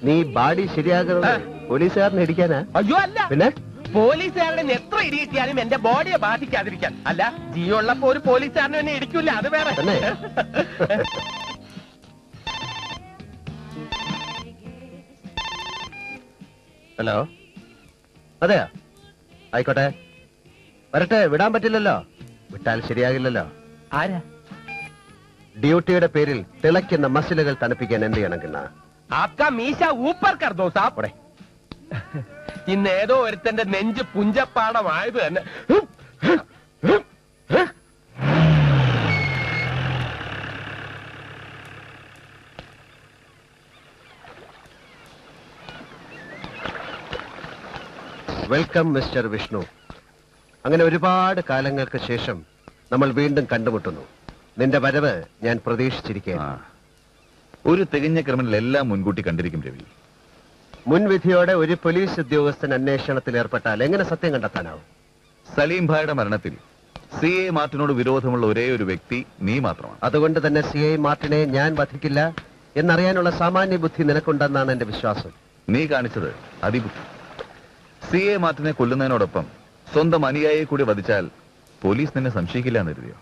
നീ ബാഡി ശരിയാകുന്നത് പോലീസുകാരനെ ഇടിക്കാനാ? അയ്യോ അല്ല, പിന്നെ പോലീസുകാരനെ എത്ര ഇടി കിട്ടിയാലും എന്റെ ബോഡിയെ ബാധിക്കാതിരിക്കാൻ. അല്ല, ജിയോ ഉള്ളപ്പോ ഒരു പോലീസുകാരനെ എന്നെ ഇടിക്കൂല, അത് വേറെ. ഹലോ, അതെയാ, ആയിക്കോട്ടെ, വരട്ടെ. വിടാൻ പറ്റില്ലല്ലോ, വിട്ടാൽ ശരിയാകില്ലല്ലോ. ആരാ? ഡ്യൂട്ടിയുടെ പേരിൽ തിളയ്ക്കുന്ന മസിലുകൾ തണുപ്പിക്കാൻ എന്ത് ചെയ്യണം കിണ്ണ? ആപ്കാ മീശ ഊപ്പർ കർ ദോ സാബ്. ഇന്ന് ഏതോ ഒരുത്തന്റെ നെഞ്ച് പുഞ്ചപ്പാടമായത് തന്നെ. Welcome mister Vishnu. അങ്ങനെ ഒരുപാട് കാലങ്ങൾക്ക് ശേഷം നമ്മൾ വീണ്ടും കണ്ടുമുട്ടുന്നു. നിന്റെ വരവ് ഞാൻ പ്രതീക്ഷിച്ചിരിക്കുകയാണ്. ഒരു തികഞ്ഞ ക്രിമിനൽ എല്ലാം മുൻകൂട്ടി കണ്ടിരിക്കും രവി. മുൻവിധിയോടെ ഒരു പോലീസ് ഉദ്യോഗസ്ഥൻ അന്വേഷണത്തിൽ ഏർപ്പെട്ടാൽ എങ്ങനെ സത്യം കണ്ടെത്താനാവും? സലീം ഭായിയുടെ മരണത്തിൽ CA മാർട്ടിനോട് വിരോധമുള്ള ഒരേ ഒരു വ്യക്തി നീ മാത്രമാണ്. അതുകൊണ്ട് തന്നെ CI മാർട്ടിനെ ഞാൻ വധിക്കില്ല എന്നറിയാനുള്ള സാമാന്യ ബുദ്ധി നിനക്കുണ്ടെന്നാണ് എന്റെ വിശ്വാസം. നീ കാണിച്ചത് അതിബുദ്ധി. CA മാർട്ടിനെ കൊല്ലുന്നതിനോടൊപ്പം സ്വന്തം അനുയായിയെ കൂടി വധിച്ചാൽ പോലീസ് നിന്നെ സംശയിക്കില്ല എന്ന് കരുതിയോ?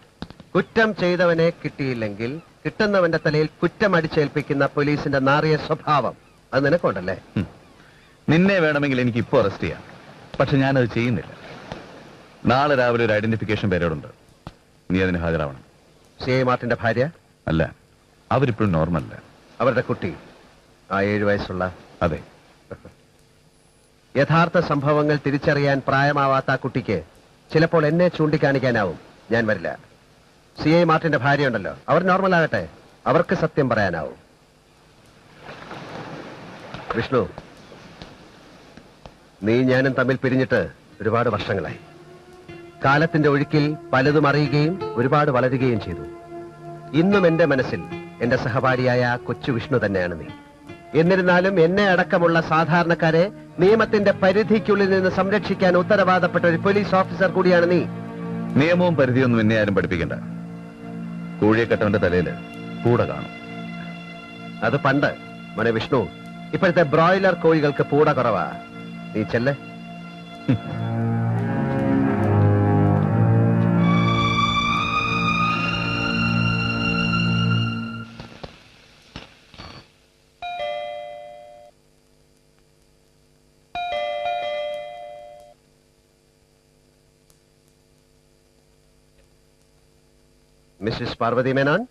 കുറ്റം ചെയ്തവനെ കിട്ടിയില്ലെങ്കിൽ കിട്ടുന്നവന്റെ തലയിൽ കുറ്റം അടിച്ചേൽപ്പിക്കുന്ന പോലീസിന്റെ നാറിയ സ്വഭാവം അത് നിനക്കുണ്ടല്ലേ? നിന്നെ വേണമെങ്കിൽ എനിക്ക് ഇപ്പോ അറസ്റ്റ് ചെയ്യാം, പക്ഷെ ഞാനത് ചെയ്യുന്നില്ല. നാളെ രാവിലെ ഒരു ഐഡന്റിഫിക്കേഷൻ പേരോടുണ്ട്, നീ അതിന് ഹാജരാവണം. CI മാർട്ടിന്റെ ഭാര്യ? അല്ല, അവരിപ്പോഴും നോർമൽ അല്ല. അവരുടെ കുട്ടി, ആ 7 വയസ്സുള്ള? അതെ. യഥാർത്ഥ സംഭവങ്ങൾ തിരിച്ചറിയാൻ പ്രായമാവാത്ത ആ കുട്ടിക്ക് ചിലപ്പോൾ എന്നെ ചൂണ്ടിക്കാണിക്കാനാവും. ഞാൻ വരില്ല. CI മാർട്ടിന്റെ ഭാര്യ ഉണ്ടല്ലോ, അവർ നോർമൽ ആകട്ടെ, അവർക്ക് സത്യം പറയാനാവും. വിഷ്ണു, നീ ഞാനും തമ്മിൽ പിരിഞ്ഞിട്ട് ഒരുപാട് വർഷങ്ങളായി. കാലത്തിന്റെ ഒഴുക്കിൽ പലതും അറിയുകയും ഒരുപാട് വളരുകയും ചെയ്തു. ഇന്നും എന്റെ മനസ്സിൽ എന്റെ സഹപാഠിയായ ആ കൊച്ചു വിഷ്ണു തന്നെയാണ് നീ. എന്നിരുന്നാലും എന്നെ അടക്കമുള്ള സാധാരണക്കാരെ നിയമത്തിന്റെ പരിധിക്കുള്ളിൽ നിന്ന് സംരക്ഷിക്കാൻ ഉത്തരവാദപ്പെട്ട ഒരു പോലീസ് ഓഫീസർ കൂടിയാണ് നീ. നിയമവും പരിധിയൊന്നും എന്നെ ആരും പഠിപ്പിക്കണ്ട. കൂഴിയെക്കട്ടവന്റെ തലയിൽ പൂട കാണും. അത് പണ്ട് മോനെ വിഷ്ണു. ഇപ്പോഴത്തെ ബ്രോയിലർ കോഴികൾക്ക് പൂട കുറവാ. നീ ചെല്ലേ. മിസ്സിസ് പാർവതി മേനോൻ,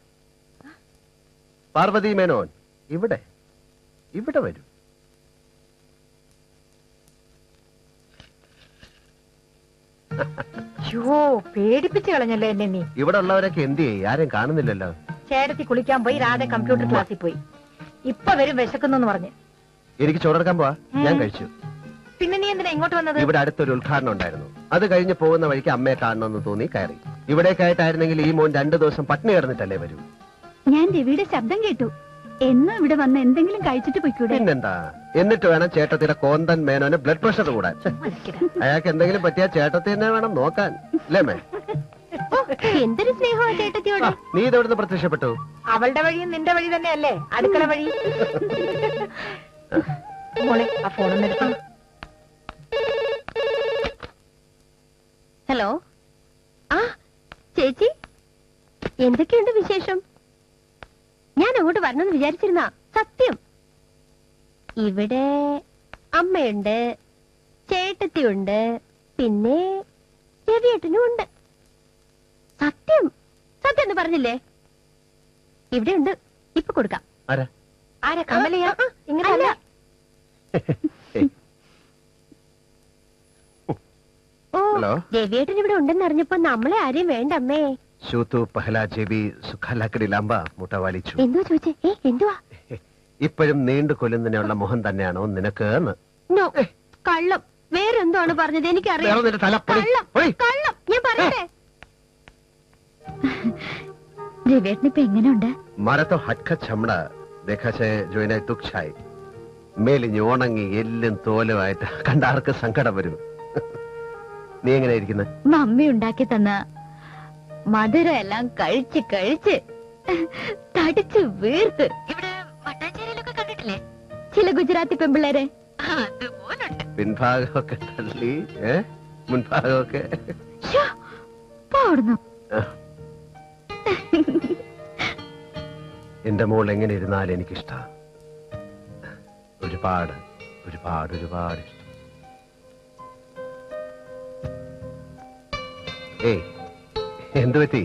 പാർവതി മേനോൻ, ഇവിടെ ഇവിടെ വരൂ. പേടിപ്പിച്ചു കളഞ്ഞല്ലോ എന്നെ നീ. ഇവിടെ ഉള്ളവരൊക്കെ എന്ത് ചെയ്യും? ആരും കാണുന്നില്ലല്ലോ. ചേട്ടത്തി കുളിക്കാൻ പോയി, രാധ കമ്പ്യൂട്ടർ ക്ലാസ്സിൽ പോയി. ഇപ്പൊ വരും വിശക്കുന്നു പറഞ്ഞ്. എനിക്ക് ചോറെടുക്കാൻ പോവാ. ഞാൻ കഴിച്ചു. പിന്നെ നീ എന്തിനാ ഇങ്ങോട്ട് വന്നത്? ഇവിടെ അടുത്തൊരു ഉദ്ഘാടനം ഉണ്ടായിരുന്നു. അത് കഴിഞ്ഞ് പോകുന്ന വഴിക്ക് അമ്മയെ കാണണമെന്ന് തോന്നി കയറി. ഇവിടേക്കായിട്ടായിരുന്നെങ്കിൽ ഈ മോൻ 2 ദിവസം പട്ടിണി കിടന്നിട്ടല്ലേ വരൂ. ഞാൻ രവിയുടെ ശബ്ദം കേട്ടു. എന്നും ഇവിടെ വന്ന് എന്തെങ്കിലും കഴിച്ചിട്ട് പോയിക്കൂടെ? പിന്നെന്താ? എന്നിട്ട് വേണം ചേട്ടത്തിയുടെ കോന്തൻ മേനോന് ബ്ലഡ് പ്രഷർ കൂടാൻ. അയാൾക്ക് എന്തെങ്കിലും പറ്റിയാ ചേട്ടത്തി തന്നെ വേണം നോക്കാൻ, അല്ലേ മേ? എന്തൊരു സ്നേഹമാ ചേട്ടത്തിയോട്. നീ ഇതെവിടുന്ന് പ്രത്യക്ഷപ്പെട്ടു? അവളുടെ വഴിയും നിന്റെ വഴി തന്നെയല്ലേ, അടുക്കള വഴി. മോളെ ആ ഫോണൊന്നും എടുത്തു. ഹലോ. ആ ചേച്ചി, എന്തൊക്കെയുണ്ട് വിശേഷം? ഞാൻ അങ്ങോട്ട് വരണമെന്ന് വിചാരിച്ചിരുന്ന സത്യം. ഇവിടെ അമ്മയുണ്ട്, ചേട്ടത്തിയുണ്ട്, പിന്നെ രവിയേട്ടനും ഉണ്ട്. സത്യം സത്യം എന്ന് പറഞ്ഞില്ലേ? ഇവിടെ ഉണ്ട്, ഇപ്പൊ കൊടുക്കാം. ആരാ? കമലയാ? ഇങ്ങനെ ഓ, രവിയേട്ടൻ ഇവിടെ ഉണ്ടെന്ന് അറിഞ്ഞപ്പോ നമ്മളെ ആരെയും വേണ്ട അമ്മേ. എന്തോ ചോദിച്ചേ? എന്തുവാ? ഇപ്പോഴും നീണ്ടു കൊല്ലുന്നതിനുള്ള മുഖം തന്നെയാണോ നിനക്ക്? കള്ളം. വേറെന്തോ ആണ് പറഞ്ഞത്, എനിക്കറിയാം. കള്ളം. ഞാൻ പറയട്ടെ. രവിയേട്ടനിപ്പോ എങ്ങനെയുണ്ട്? മരത്തോ ഹട്ക ചമട ദേഖാശേ ജോയിനെ തുക്ഷായി മേലിഞ്ഞ് ഉണങ്ങി എല്ലും തോലുമായിട്ട് കണ്ട ആർക്ക് സങ്കടം വരും. നീ എങ്ങനെ ഇരിക്കുന്നത്? മമ്മി ഉണ്ടാക്കി തന്ന മധുരം എല്ലാം കഴിച്ച് കഴിച്ച് തടിച്ച് വീർത്ത്. ഇവിടെ മട്ടാഞ്ചേരിയിലൊക്കെ കണ്ടിട്ടില്ലേ ചില ഗുജറാത്തി പെമ്പിള്ളേരെ. പിൻഭാഗമൊക്കെ തള്ളി മുൻഭാഗമൊക്കെ. ശ്ശോ, പോടുന്നു. എന്റെ മോൾ എങ്ങനെ ഇരുന്നാലും എനിക്കിഷ്ട. ഒരുപാട് ഒരുപാട് ഒരുപാട് ഇഷ്ടം. ഏയ്, എന്തു പറ്റി?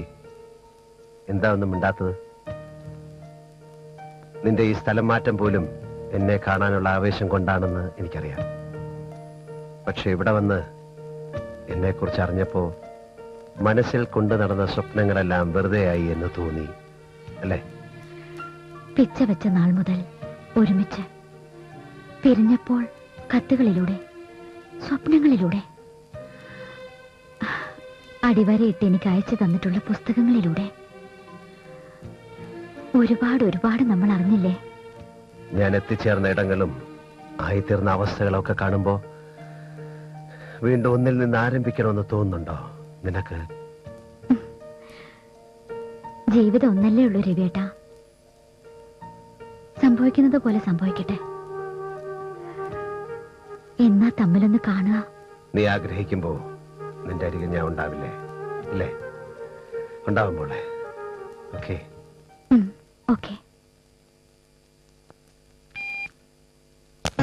എന്താ ഒന്നും മിണ്ടാത്തത്? നിന്റെ ഈ സ്ഥലം മാറ്റം പോലും എന്നെ കാണാനുള്ള ആവേശം കൊണ്ടാണെന്ന് എനിക്കറിയാം. പക്ഷെ ഇവിടെ വന്ന് എന്നെ കുറിച്ച് അറിഞ്ഞപ്പോ മനസ്സിൽ കൊണ്ടു നടന്ന സ്വപ്നങ്ങളെല്ലാം വെറുതെയായി എന്ന് തോന്നി, അല്ലേ? പിച്ച വെച്ച നാൾ മുതൽ ഒരുമിച്ച്, പിരിഞ്ഞപ്പോൾ കത്തുകളിലൂടെ, സ്വപ്നങ്ങളിലൂടെ, അടിവരയിട്ട് എനിക്ക് അയച്ചു തന്നിട്ടുള്ള പുസ്തകങ്ങളിലൂടെ ഒരുപാട് ഒരുപാട് നമ്മൾ അറിഞ്ഞില്ലേ? ഞാൻ എത്തിച്ചേർന്ന ഇടങ്ങളും ആയിത്തീർന്ന അവസ്ഥകളൊക്കെ കാണുമ്പോ വീണ്ടും ഒന്നിൽ നിന്ന് ആരംഭിക്കണമെന്ന് തോന്നുന്നുണ്ടോ നിനക്ക്? ജീവിതം ഒന്നല്ലേ ഉള്ളൂ രവിയേട്ടാ. സംഭവിക്കുന്നത് പോലെ സംഭവിക്കട്ടെ. എന്നാ തമ്മിലൊന്ന് കാണുക. നീ ആഗ്രഹിക്കുമ്പോ നിന്റെ അരികിൽ ഞാൻ ഉണ്ടാവില്ലേ? ഇല്ലേ? ഉണ്ടാവുമ്പോളെ. ഓക്കെ. ഓക്കെ.